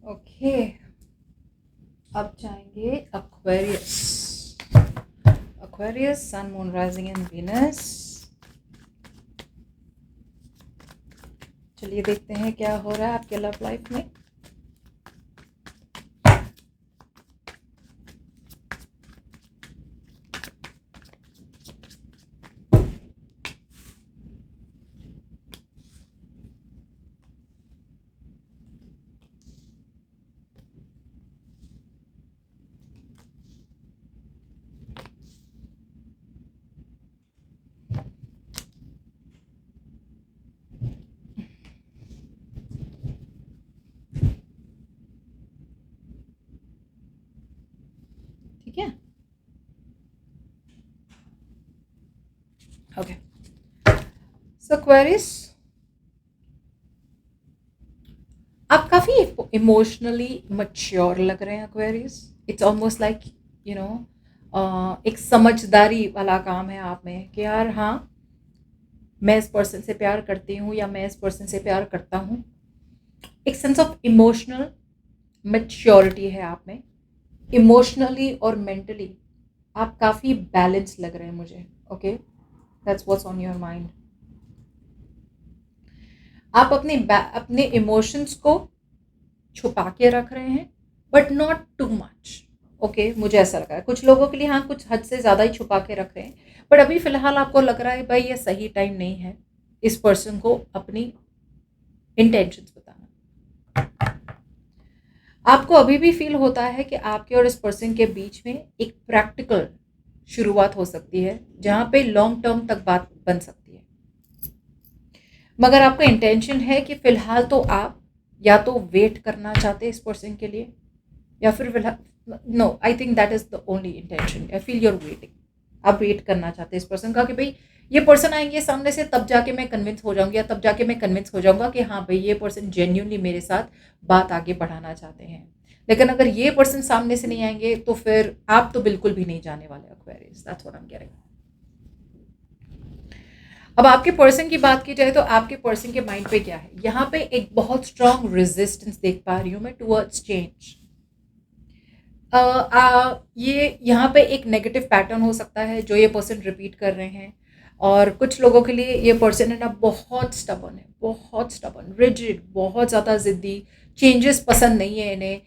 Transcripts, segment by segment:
Okay, अब जाएंगे Aquarius. Aquarius, sun, moon, rising in Venus. चलिए देखते हैं क्या हो रहा है आपके लव लाइफ में। ठीक है, ओके। सो एक्वेरियस, आप काफ़ी इमोशनली मच्योर लग रहे हैं Aquarius. It's almost like you know एक समझदारी वाला काम है आप में कि यार हाँ, मैं इस पर्सन से प्यार करती हूँ या मैं इस पर्सन से प्यार करता हूँ। एक सेंस ऑफ इमोशनल मैच्योरिटी है आप में। इमोशनली और मेंटली आप काफ़ी बैलेंस लग रहे हैं मुझे। Okay, that's what's on your mind. आप अपने इमोशंस को छुपा के रख रहे हैं, but not too much. Okay, मुझे ऐसा लगा है कुछ लोगों के लिए हाँ, कुछ हद से ज़्यादा ही छुपा के रख रहे हैं। बट अभी फ़िलहाल आपको लग रहा है भाई ये सही टाइम नहीं है इस पर्सन को अपनी इंटेंशंस बताना। आपको अभी भी फील होता है कि आपके और इस पर्सन के बीच में एक प्रैक्टिकल शुरुआत हो सकती है जहाँ पे लॉन्ग टर्म तक बात बन सकती है। मगर आपका इंटेंशन है कि फ़िलहाल तो आप या तो वेट करना चाहते हैं इस पर्सन के लिए, या फिर फिलहाल no, I think that is the only intention. I feel your waiting. आप वेट करना चाहते हैं इस पर्सन का कि भाई ये पर्सन आएंगे सामने से, तब जाके मैं कन्विंस हो जाऊंगी, या तब जाके मैं कन्विंस हो जाऊंगा कि हाँ भाई ये पर्सन जेन्यूनली मेरे साथ बात आगे बढ़ाना चाहते हैं। लेकिन अगर ये पर्सन सामने से नहीं आएंगे तो फिर आप तो बिल्कुल भी नहीं जाने वाले Aquarius. That's what I am getting. अब आपके पर्सन की बात की जाए तो आपके पर्सन के माइंड पे क्या है, यहाँ पे एक बहुत स्ट्रांग रेजिस्टेंस देख पा रही हूँ मैं टुवर्ड्स चेंज। ये यहाँ पे एक नेगेटिव पैटर्न हो सकता है जो ये पर्सन रिपीट कर रहे हैं। और कुछ लोगों के लिए ये पर्सन है ना बहुत स्टबर्न है, बहुत स्टबर्न, रिजिड, बहुत ज़्यादा ज़िद्दी। चेंजेस पसंद नहीं है इन्हें।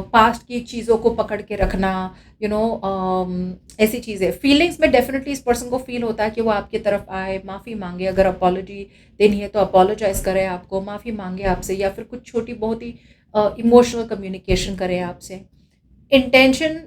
पास्ट की चीज़ों को पकड़ के रखना, यू नो, ऐसी चीज़ें फीलिंग्स में डेफिनेटली इस पर्सन को फील होता है कि वो आपकी तरफ आए, माफ़ी मांगे, अगर अपॉलॉजी देनी है तो अपोलोजाइज करें आपको, माफ़ी मांगे आपसे, या फिर कुछ छोटी बहुत ही इमोशनल कम्युनिकेशन करें आपसे। इंटेंशन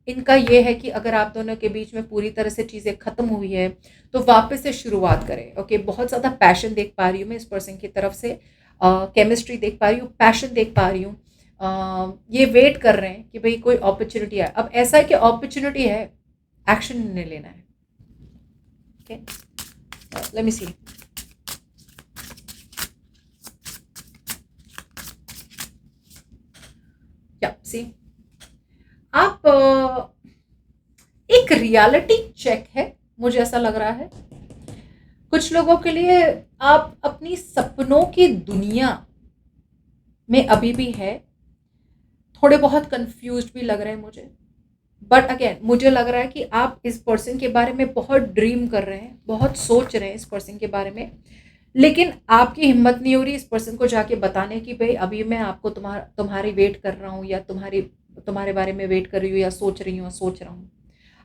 इनका ये है कि अगर आप दोनों के बीच में पूरी तरह से चीज़ें ख़त्म हुई है तो वापस से शुरुआत करें। ओके, बहुत ज़्यादा पैशन देख पा रही हूँ मैं इस पर्सन की तरफ से। केमिस्ट्री देख पा रही हूँ, पैशन देख पा रही हूँ। ये वेट कर रहे हैं कि भाई कोई अपॉर्चुनिटी आए। अब ऐसा है कि अपॉर्चुनिटी है, एक्शन इन्हें लेना है। ओके, लेट मी सी। या सी, आप एक रियलिटी चेक है, मुझे ऐसा लग रहा है। कुछ लोगों के लिए आप अपनी सपनों की दुनिया में अभी भी है, थोड़े बहुत कंफ्यूज्ड भी लग रहे हैं मुझे। बट अगेन मुझे लग रहा है कि आप इस पर्सन के बारे में बहुत ड्रीम कर रहे हैं, बहुत सोच रहे हैं इस पर्सन के बारे में। लेकिन आपकी हिम्मत नहीं हो रही इस पर्सन को जाके बताने की भाई अभी मैं आपको तुम्हारी वेट कर रहा हूँ, या तुम्हारे बारे में वेट कर रही हूँ, या सोच रही हूँ, या सोच रहा हूँ।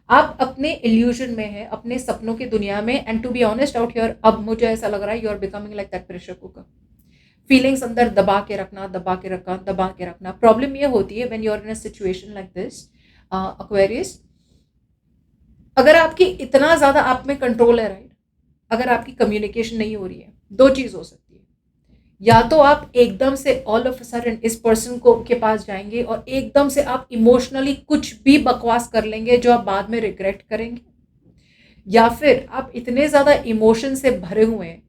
आप अपने इल्यूजन में है, अपने सपनों की दुनिया में। And to be honest out here, अब मुझे ऐसा लग रहा है you are becoming like that pressure cooker. Feelings अंदर दबा के रखना, दबा के रखना, दबा के रखना। प्रॉब्लम ये होती है when you are in a situation like this Aquarius, अगर आपकी इतना ज़्यादा आप में कंट्रोल है, राइट, अगर आपकी कम्युनिकेशन नहीं हो रही है, दो चीज़ हो सकती है। या तो आप एकदम से ऑल ऑफ अ सडन इस पर्सन को के पास जाएंगे और एकदम से आप इमोशनली कुछ भी बकवास कर लेंगे जो आप बाद में रिग्रेट करेंगे। या फिर आप इतने ज़्यादा इमोशन से भरे हुए हैं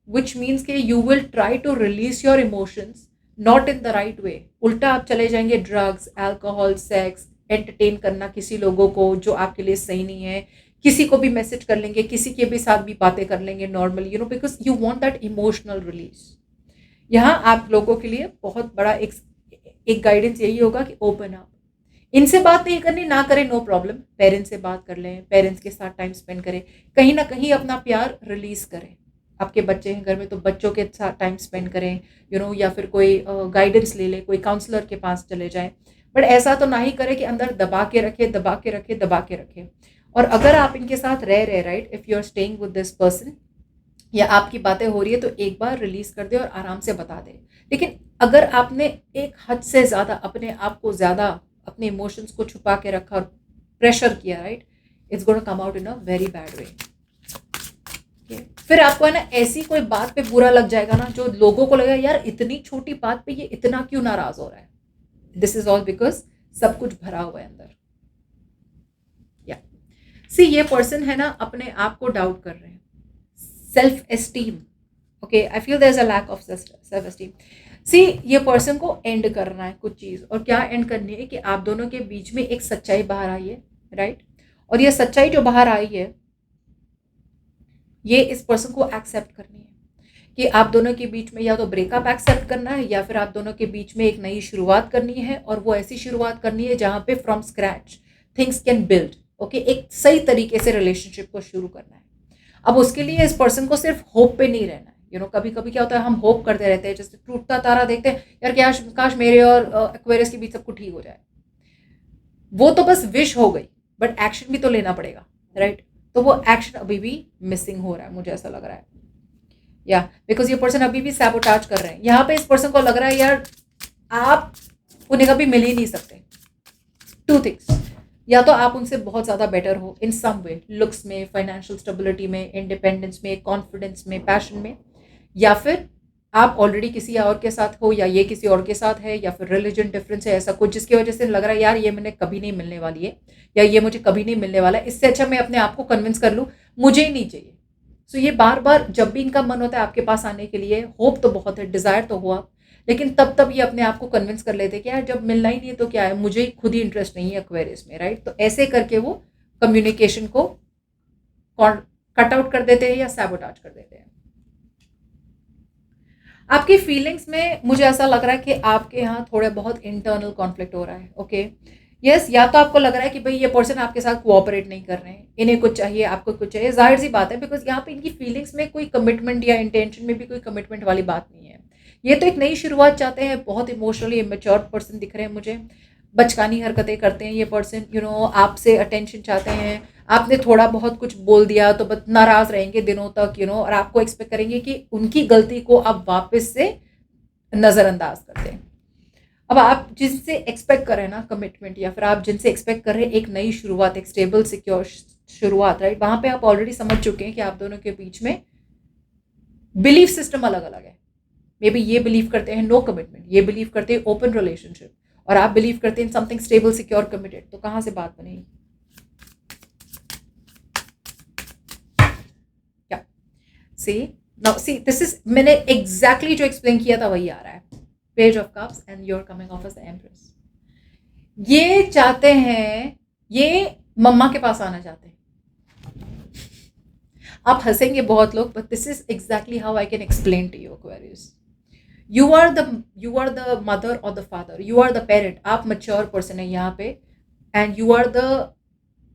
विच मीन्स कि you will try to release your emotions not in the right way. उल्टा आप चले जाएंगे ड्रग्स, अल्कोहल, सेक्स, एंटरटेन करना किसी लोगों को जो आपके लिए सही नहीं है। किसी को भी मैसेज कर लेंगे, किसी के भी साथ भी बातें कर लेंगे normally, you know, because you want that emotional release. यहाँ आप लोगों के लिए बहुत बड़ा एक एक गाइडेंस यही होगा कि ओपन अप, इनसे बात नहीं करनी ना करें, नो प्रॉब्लम, पेरेंट्स से बात कर लें, पेरेंट्स के साथ टाइम स्पेंड करें, कहीं ना कहीं अपना प्यार रिलीज करें। आपके बच्चे हैं घर में तो बच्चों के साथ टाइम स्पेंड करें, या फिर कोई गाइडेंस ले ले, कोई काउंसलर के पास चले जाएं, बट ऐसा तो ना ही करें कि अंदर दबा के रखे, दबा के रखे, दबा के रखे। और अगर आप इनके साथ रह रहे, right, if you are staying with this person या आपकी बातें हो रही है, तो एक बार रिलीज कर दे और आराम से बता दे। लेकिन अगर आपने एक हद से ज़्यादा अपने आप को ज़्यादा अपने इमोशंस को छुपा के रखा और प्रेशर किया, right, it's gonna come out in a very bad way. फिर आपको है ना ऐसी कोई बात पे बुरा लग जाएगा ना, जो लोगों को लगेगा यार इतनी छोटी बात पे ये इतना क्यों नाराज हो रहा है। दिस इज ऑल बिकॉज सब कुछ भरा हुआ है अंदर। या सी, ये पर्सन है ना अपने आप को डाउट कर रहे हैं, self esteem. Okay, I feel there is a lack of self esteem. See, ये पर्सन को एंड करना है कुछ चीज़, और क्या एंड करनी है कि आप दोनों के बीच में एक सच्चाई बाहर आई है, राइट, और ये सच्चाई जो बाहर आई है ये इस पर्सन को एक्सेप्ट करनी है कि आप दोनों के बीच में या तो ब्रेकअप एक्सेप्ट करना है या फिर आप दोनों के बीच में एक नई शुरुआत करनी है, और वो ऐसी शुरुआत करनी है जहाँ पे from scratch things can build. Okay, एक सही तरीके से रिलेशनशिप को शुरू करना है। अब उसके लिए इस पर्सन को सिर्फ होप पे नहीं रहना है। कभी कभी क्या होता है, हम होप करते रहते हैं, जैसे टूटता तारा देखते हैं, यार क्या काश मेरे और एक्वेरियस के बीच सब कुछ ठीक हो जाए। वो तो बस विश हो गई, बट एक्शन भी तो लेना पड़ेगा, राइट। तो वो एक्शन अभी भी मिसिंग हो रहा है, मुझे ऐसा लग रहा है। या बिकॉज ये पर्सन अभी भी सैबोटाज कर रहे हैं। यहाँ पे इस पर्सन को लग रहा है यार आप उन्हें कभी मिल ही नहीं सकते। टू थिंग्स, या तो आप उनसे बहुत ज़्यादा बेटर हो इन सम वे, लुक्स में, फाइनेंशियल स्टेबिलिटी में, इंडिपेंडेंस में, कॉन्फिडेंस में, पैशन में, या फिर आप ऑलरेडी किसी और के साथ हो या ये किसी और के साथ है, या फिर रिलीजन डिफरेंस है, ऐसा कुछ जिसकी वजह से लग रहा है यार ये मैंने कभी नहीं मिलने वाली है या ये मुझे कभी नहीं मिलने वाला है, इससे अच्छा मैं अपने आप को कन्विंस कर लूँ मुझे ही नहीं चाहिए। सो ये बार बार जब भी इनका मन होता है आपके पास आने के लिए, होप तो बहुत है, डिज़ायर तो हुआ, लेकिन तब ये अपने आप को कन्विंस कर लेते कि यार जब मिलना ही नहीं है तो क्या है, मुझे खुद ही इंटरेस्ट नहीं है एक्वेरियस में, राइट। तो ऐसे करके वो कम्युनिकेशन को कट आउट कर देते हैं या सैबोटाज कर देते हैं। आपकी फीलिंग्स में मुझे ऐसा लग रहा है कि आपके यहाँ थोड़ा बहुत इंटरनल कॉन्फ्लिक्ट हो रहा है। ओके, यस, या तो आपको लग रहा है कि भाई ये पर्सन आपके साथ कोऑपरेट नहीं कर रहे हैं, इन्हें कुछ चाहिए, आपको कुछ चाहिए, जाहिर सी बात है, बिकॉज यहाँ पे इनकी फीलिंग्स में कोई कमिटमेंट या इंटेंशन में भी कोई कमिटमेंट वाली बात नहीं है। ये तो एक नई शुरुआत चाहते हैं, बहुत इमोशनली इमेच्योर पर्सन दिख रहे हैं मुझे, बचकानी हरकतें करते हैं ये पर्सन, आपसे अटेंशन चाहते हैं, आपने थोड़ा बहुत कुछ बोल दिया तो बस नाराज रहेंगे दिनों तक, और आपको एक्सपेक्ट करेंगे कि उनकी गलती को आप वापस से नज़रअंदाज कर दें। अब आप जिनसे एक्सपेक्ट कर रहे हैं ना कमिटमेंट, या फिर आप जिनसे एक्सपेक्ट कर रहे हैं एक नई शुरुआत, एक स्टेबल सिक्योर शुरुआत, राइट, वहां पे आप ऑलरेडी समझ चुके हैं कि आप दोनों के बीच में बिलीफ सिस्टम अलग अलग है। मे बी ये बिलीव करते हैं नो कमिटमेंट, ये बिलीव करते हैं ओपन रिलेशनशिप, और आप बिलीव करते हैं समथिंग स्टेबल सिक्योर कमिटेड। तो कहां से बात बनेगी? क्या see now, see this is, मैंने एग्जैक्टली जो एक्सप्लेन किया था वही आ रहा है। Page of cups and you're coming off as the empress. ये चाहते हैं, ये मम्मा के पास आना चाहते हैं। आप हंसेंगे बहुत लोग, but this is exactly how I can explain to you Aquarius. You are the mother और the father, you are the parent, आप मच्योर पर्सन है यहाँ पे, and you are the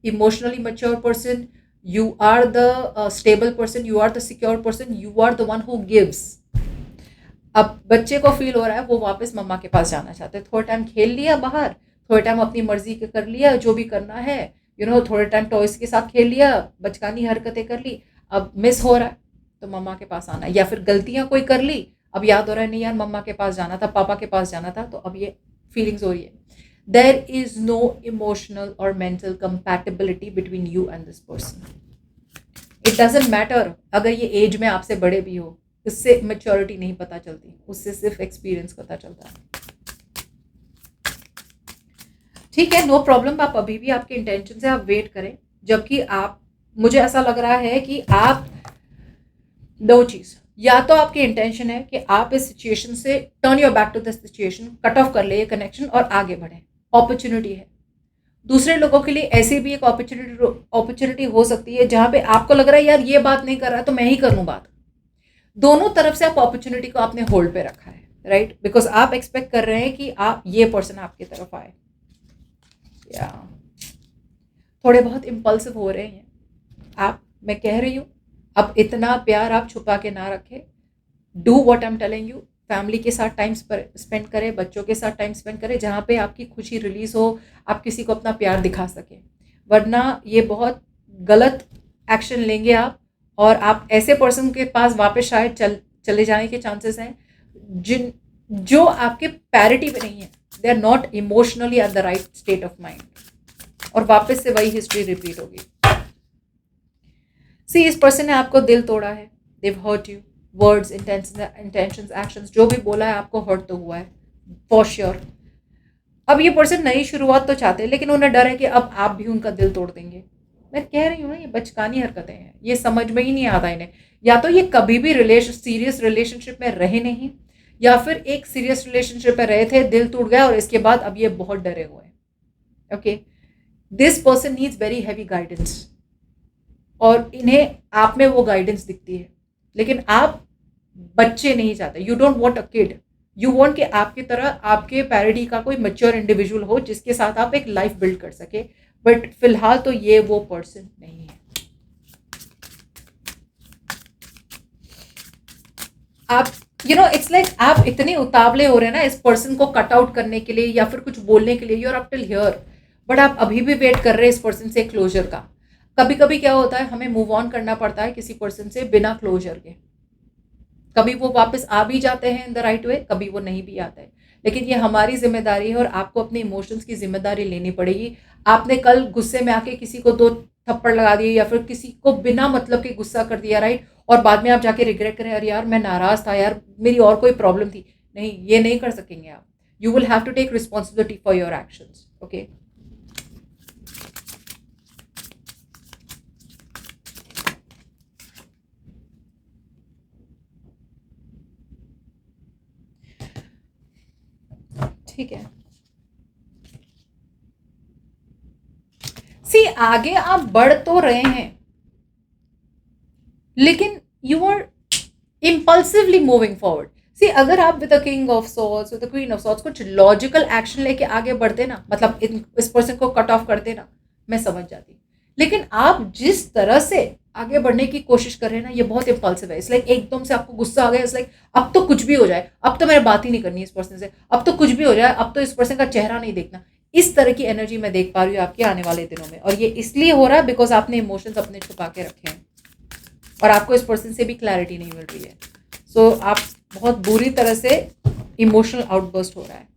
emotionally mature person, you are the stable person, you are the secure person, you are the one who gives। अब बच्चे को feel हो रहा है वो वापस मम्मा के पास जाना चाहते हैं। थोड़ा टाइम खेल लिया बाहर, थोड़ा टाइम अपनी मर्जी के कर लिया जो भी करना है, थोड़ा टाइम टॉयज के साथ खेल लिया, बचकानी हरकतें कर ली, अब मिस हो रहा है तो मम्मा के पास आना है। या फिर गलतियां कोई कर ली, अब याद हो रहा है नहीं यार मम्मा के पास जाना था, पापा के पास जाना था, तो अब ये फीलिंग्स हो रही है। There is no emotional or mental compatibility between you and this person. It doesn't matter अगर ये एज में आपसे बड़े भी हो, उससे मेच्योरिटी नहीं पता चलती, उससे सिर्फ एक्सपीरियंस पता चलता है। ठीक है, नो प्रॉब्लम, आप अभी भी आपके इंटेंशन से आप वेट करें, जबकि मुझे ऐसा लग रहा है कि आप दो चीज़, या तो आपकी इंटेंशन है कि आप इस सिचुएशन से turn your back to this situation, cut off कर ले ये कनेक्शन और आगे बढ़ें, अपॉर्चुनिटी है। दूसरे लोगों के लिए ऐसी भी एक अपॉर्चुनिटी हो सकती है जहां पे आपको लग रहा है यार ये बात नहीं कर रहा है तो मैं ही कर लूं बात। दोनों तरफ से आप अपॉर्चुनिटी को आपने होल्ड पे रखा है, राइट, बिकॉज आप एक्सपेक्ट कर रहे हैं कि आप ये पर्सन आपकी तरफ आए, या थोड़े बहुत इम्पल्सिव हो रहे हैं आप, मैं कह रही हूँ। अब इतना प्यार आप छुपा के ना रखें, do what I am telling you. Family के साथ टाइम स्पेंड करें, बच्चों के साथ टाइम स्पेंड करें, जहाँ पे आपकी खुशी रिलीज हो, आप किसी को अपना प्यार दिखा सकें। वरना ये बहुत गलत एक्शन लेंगे आप, और आप ऐसे पर्सन के पास वापस शायद चले जाने के चांसेस हैं जिन जो आपके पैरिटी में नहीं है, they are not emotionally at the right state of mind, और वापस से वही हिस्ट्री रिपीट होगी। सी, इस पर्सन ने आपको दिल तोड़ा है, they hurt you, words, intentions, actions, जो भी बोला है आपको हर्ट तो हुआ है फॉर श्योर। अब ये पर्सन नई शुरुआत तो चाहते हैं, लेकिन उन्हें डर है कि अब आप भी उनका दिल तोड़ देंगे। मैं कह रही हूँ ना, ये बचकानी हरकतें हैं, ये समझ में ही नहीं आता इन्हें। या तो ये कभी भी सीरियस रिलेशनशिप में रहे नहीं, या फिर एक सीरियस रिलेशनशिप में रहे थे, दिल टूट गया और इसके बाद अब ये बहुत डरे हुए हैं। Okay, this person needs very heavy guidance, और इन्हें आप में वो गाइडेंस दिखती है, लेकिन आप बच्चे नहीं चाहते। You don't want a kid, you want कि आपकी तरह आपके पैरिटी का कोई मैच्योर इंडिविजुअल हो जिसके साथ आप एक लाइफ बिल्ड कर सके। बट फिलहाल तो ये वो पर्सन नहीं है। आप इट्स लाइक आप इतने उतावले हो रहे हैं ना इस पर्सन को कट आउट करने के लिए या फिर कुछ बोलने के लिए, you are up till here, but आप अभी भी वेट कर रहे हैं इस पर्सन से क्लोजर का। कभी कभी क्या होता है, हमें मूव ऑन करना पड़ता है किसी पर्सन से बिना क्लोजर के। कभी वो वापस आ भी जाते हैं इन द राइट वे, कभी वो नहीं भी आते हैं, लेकिन ये हमारी जिम्मेदारी है और आपको अपने इमोशंस की जिम्मेदारी लेनी पड़ेगी। आपने कल गुस्से में आके किसी को 2 थप्पड़ लगा दिए या फिर किसी को बिना मतलब के गुस्सा कर दिया, राइट, और बाद में आप जाके रिग्रेट करें, अरे यार मैं नाराज था यार, मेरी और कोई प्रॉब्लम थी। नहीं, ये नहीं कर सकेंगे आप। You will have to take responsibility for your actions. Okay, ठीक है। सी, आगे आप बढ़ तो रहे हैं, लेकिन you are impulsively moving forward. See, अगर आप with the king of swords, with the queen of swords कुछ लॉजिकल एक्शन लेके आगे बढ़ते ना, मतलब इस पर्सन को कट ऑफ करते ना, मैं समझ जाती। लेकिन आप जिस तरह से आगे बढ़ने की कोशिश कर रहे हैं ना, ये बहुत इम्पल्सिव है। इस लाइक एकदम से आपको गुस्सा आ गया, इस लाइक अब तो कुछ भी हो जाए, अब तो मैंने बात ही नहीं करनी इस पर्सन से, अब तो कुछ भी हो जाए, अब तो इस पर्सन का चेहरा नहीं देखना। इस तरह की एनर्जी मैं देख पा रही हूँ आपके आने वाले दिनों में, और ये इसलिए हो रहा है बिकॉज आपने इमोशंस अपने छुपा के रखे हैं और आपको इस पर्सन से भी क्लैरिटी नहीं मिल रही है। सो आप बहुत बुरी तरह से इमोशनल आउटबर्स्ट हो रहा है।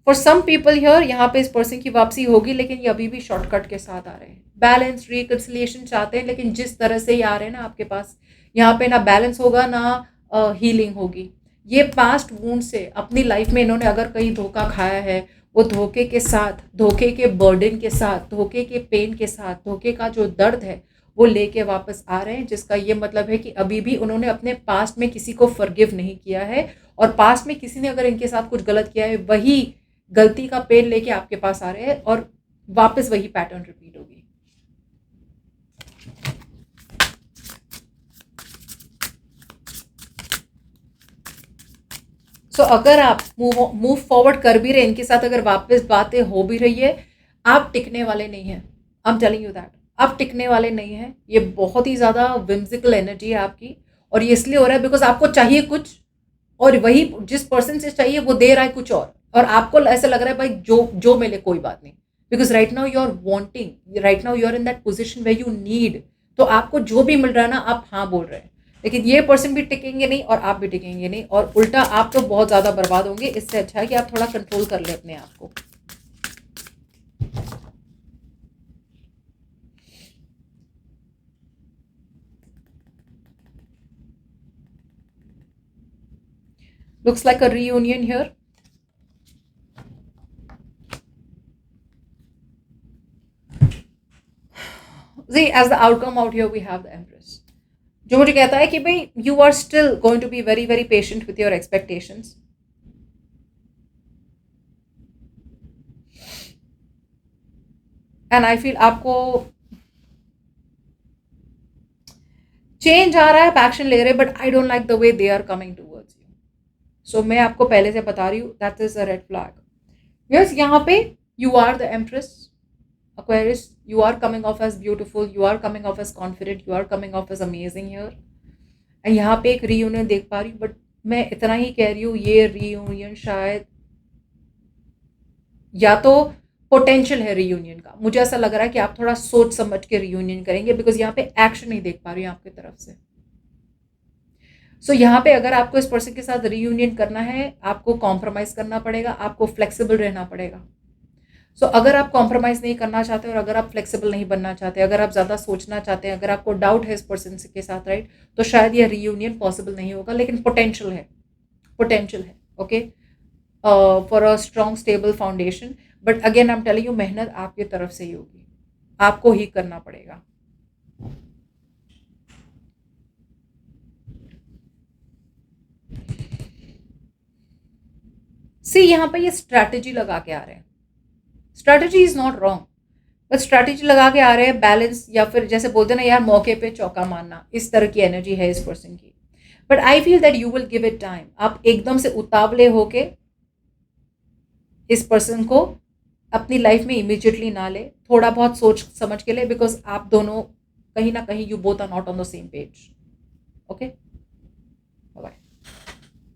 फॉर सम पीपल हियर, यहाँ पे इस पर्सन की वापसी होगी, लेकिन ये अभी भी शॉर्टकट के साथ आ रहे हैं। बैलेंस, रिकन्सिलिएशन चाहते हैं, लेकिन जिस तरह से ये आ रहे हैं ना आपके पास, यहाँ पे ना बैलेंस होगा ना हीलिंग होगी। ये पास्ट वूंड से अपनी लाइफ में इन्होंने अगर कहीं धोखा खाया है, वो धोखे के साथ, धोखे के बर्डन के साथ, धोखे के पेन के साथ, धोखे का जो दर्द है वो लेके वापस आ रहे हैं, जिसका ये मतलब है कि अभी भी उन्होंने अपने पास्ट में किसी को फॉरगिव नहीं किया है, और पास्ट में किसी ने अगर इनके साथ कुछ गलत किया है, वही गलती का पेन लेके आपके पास आ रहे हैं, और वापस वही पैटर्न रिपीट होगी। सो अगर आप मूव फॉरवर्ड कर भी रहे इनके साथ, अगर वापस बातें हो भी रही है, आप टिकने वाले नहीं हैं। I am telling you that, आप टिकने वाले नहीं हैं। ये बहुत ही ज़्यादा विम्सिकल एनर्जी है आपकी, और ये इसलिए हो रहा है बिकॉज आपको चाहिए कुछ, और वही जिस पर्सन से चाहिए वो दे रहा है कुछ और आपको ऐसा लग रहा है भाई जो जो मिले कोई बात नहीं, because right now you are wanting, right now you are in that position way you need. तो आपको जो भी मिल रहा है ना, आप हाँ बोल रहे हैं, लेकिन ये पर्सन भी टिकेंगे नहीं और आप भी टिकेंगे नहीं, और उल्टा आप तो बहुत ज़्यादा बर्बाद होंगे। इससे अच्छा है कि आप थोड़ा कंट्रोल कर ले अपने आप को। Looks like a reunion here. See, as the outcome out here we have the Empress, जो मुझे कहता है कि भाई you are still going to be very very patient with your expectations. And I feel आपको चेंज आ रहा है, आप एक्शन ले रहे हैं, but I don't like the way they are coming towards you. So मैं आपको पहले से बता रही हूँ, that is a red flag. Yes, यहाँ पे you are the empress Aquarius, you are coming off as beautiful, you are coming off as confident, you are coming off as amazing here। And यहाँ पे एक reunion देख पा रही हूँ, but मैं इतना ही कह रही हूँ, ये रीयूनियन शायद या तो पोटेंशियल है रीयूनियन का, मुझे ऐसा लग रहा है कि आप थोड़ा सोच समझ के रीयूनियन करेंगे, बिकॉज यहाँ पे एक्शन नहीं देख पा रही हूँ आपकी तरफ से। सो यहाँ पे अगर आपको इस पर्सन के साथ रीयूनियन करना है, आपको कॉम्प्रोमाइज करना पड़ेगा, आपको फ्लेक्सिबल रहना पड़ेगा। सो अगर आप कॉम्प्रोमाइज नहीं करना चाहते और अगर आप फ्लेक्सिबल नहीं बनना चाहते, अगर आप ज़्यादा सोचना चाहते हैं, अगर आपको डाउट है इस पर्सन के साथ, राइट, तो शायद ये रीयूनियन पॉसिबल नहीं होगा, लेकिन पोटेंशियल है, पोटेंशियल है। Okay, for a strong stable foundation. But again I am telling you, मेहनत आपकी तरफ से ही होगी, आपको ही करना पड़ेगा। सी यहाँ पे ये स्ट्रैटेजी लगा के आ रहे हैं, strategy is not wrong, but strategy लगा के आ रहे हैं, बैलेंस, या फिर जैसे बोलते ना यार, मौके पे चौका मारना, इस तरह की एनर्जी है इस पर्सन की। But I feel that you will give it time. आप एकदम से उतावले होके इस पर्सन को अपनी लाइफ में इमीडिएटली ना ले, थोड़ा बहुत सोच समझ के ले, बिकॉज आप दोनों कहीं ना कहीं, you both are not on the same page. Okay, bye.